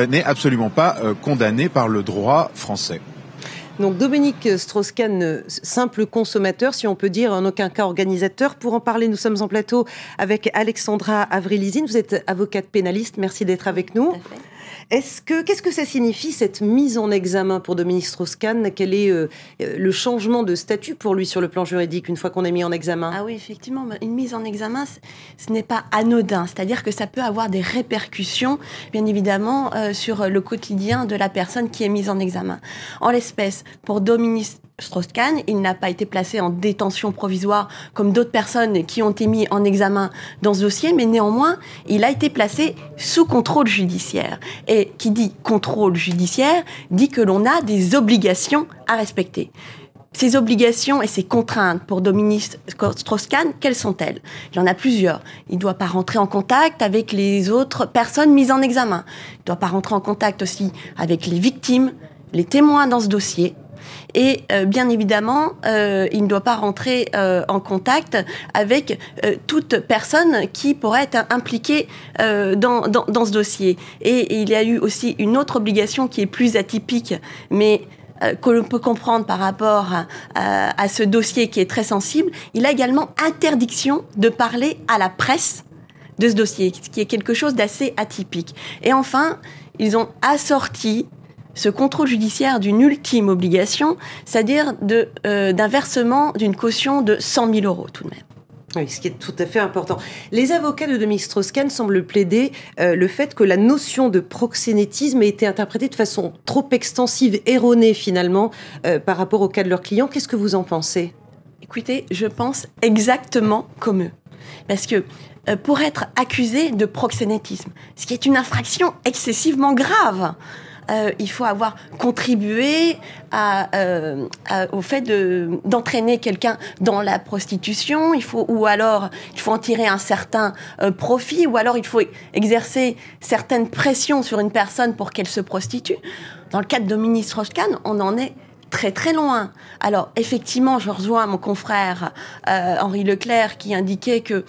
n'est absolument pas condamné par le droit français. Donc Dominique Strauss-Kahn, simple consommateur, si on peut dire, en aucun cas organisateur. Pour en parler, nous sommes en plateau avec Alexandra Avril-Lizine. Vous êtes avocate pénaliste, merci d'être avec nous. Qu'est-ce que ça signifie, cette mise en examen pour Dominique Strauss-Kahn? Quel est le changement de statut pour lui sur le plan juridique, une fois qu'on est mis en examen? Ah oui, effectivement, une mise en examen, ce n'est pas anodin. C'est-à-dire que ça peut avoir des répercussions, bien évidemment, sur le quotidien de la personne qui est mise en examen. En l'espèce, pour Dominique Strauss-Kahn, il n'a pas été placé en détention provisoire comme d'autres personnes qui ont été mises en examen dans ce dossier, mais néanmoins, il a été placé sous contrôle judiciaire. Et qui dit contrôle judiciaire dit que l'on a des obligations à respecter. Ces obligations et ces contraintes pour Dominique Strauss-Kahn, quelles sont-elles? Il y en a plusieurs. Il ne doit pas rentrer en contact avec les autres personnes mises en examen. Il ne doit pas rentrer en contact aussi avec les victimes, les témoins dans ce dossier. Et bien évidemment, il ne doit pas rentrer en contact avec toute personne qui pourrait être impliquée dans ce dossier. Et il y a eu aussi une autre obligation qui est plus atypique, mais que l'on peut comprendre par rapport à ce dossier qui est très sensible. Il a également interdiction de parler à la presse de ce dossier, ce qui est quelque chose d'assez atypique. Et enfin, ils ont assorti ce contrôle judiciaire d'une ultime obligation, c'est-à-dire d'un versement d'une caution de 100 000 € tout de même. Oui, ce qui est tout à fait important. Les avocats de Dominique Strauss-Kahn semblent plaider le fait que la notion de proxénétisme a été interprétée de façon trop extensive, erronée finalement, par rapport au cas de leurs clients. Qu'est-ce que vous en pensez? Écoutez, je pense exactement comme eux. Parce que pour être accusé de proxénétisme, ce qui est une infraction excessivement grave, il faut avoir contribué au fait d'entraîner quelqu'un dans la prostitution, ou alors il faut en tirer un certain profit, ou alors il faut exercer certaines pressions sur une personne pour qu'elle se prostitue. Dans le cas de Dominique Strauss-Kahn, on en est très très loin. Alors effectivement, je rejoins mon confrère Henri Leclerc qui indiquait que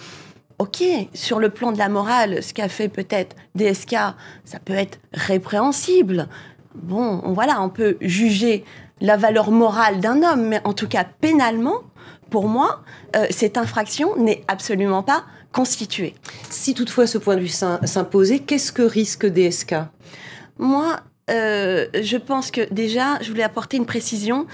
ok, sur le plan de la morale, ce qu'a fait peut-être DSK, ça peut être répréhensible. Bon, voilà, on peut juger la valeur morale d'un homme, mais en tout cas, pénalement, pour moi, cette infraction n'est absolument pas constituée. Si toutefois ce point de vue s'imposait, qu'est-ce que risque DSK? Moi, je pense que déjà, je voulais apporter une précision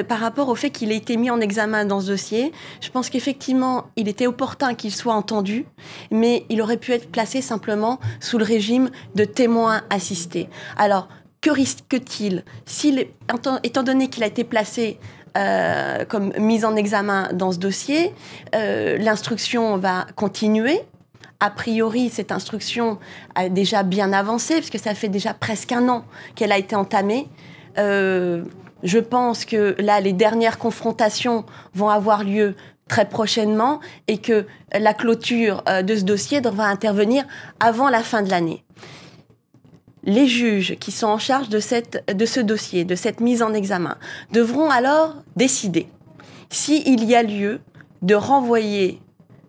par rapport au fait qu'il ait été mis en examen dans ce dossier. Je pense qu'effectivement, il était opportun qu'il soit entendu, mais il aurait pu être placé simplement sous le régime de témoin assisté. Alors, que risque-t-il étant donné qu'il a été placé comme mis en examen dans ce dossier, l'instruction va continuer. A priori, cette instruction a déjà bien avancé, puisque ça fait déjà presque 1 an qu'elle a été entamée. Je pense que là, les dernières confrontations vont avoir lieu très prochainement et que la clôture de ce dossier devra intervenir avant la fin de l'année. Les juges qui sont en charge de ce dossier, de cette mise en examen, devront alors décider s'il y a lieu de renvoyer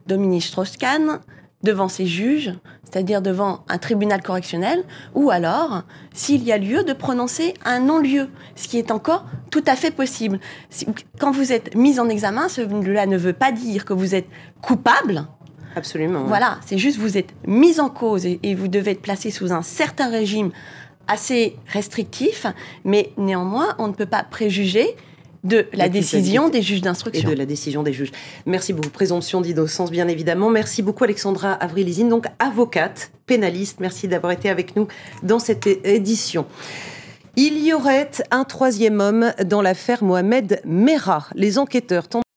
Dominique Strauss-Kahn devant ces juges, c'est-à-dire devant un tribunal correctionnel, ou alors s'il y a lieu de prononcer un non-lieu, ce qui est encore tout à fait possible. Quand vous êtes mis en examen, cela ne veut pas dire que vous êtes coupable. Absolument. Oui. Voilà, c'est juste vous êtes mis en cause et vous devez être placé sous un certain régime assez restrictif, mais néanmoins, on ne peut pas préjuger de la décision des juges d'instruction. Et de la décision des juges. Merci beaucoup. Présomption d'innocence, bien évidemment. Merci beaucoup, Alexandra Avril-Lizine, donc avocate, pénaliste. Merci d'avoir été avec nous dans cette édition. Il y aurait un 3e homme dans l'affaire Mohamed Merah. Les enquêteurs tentent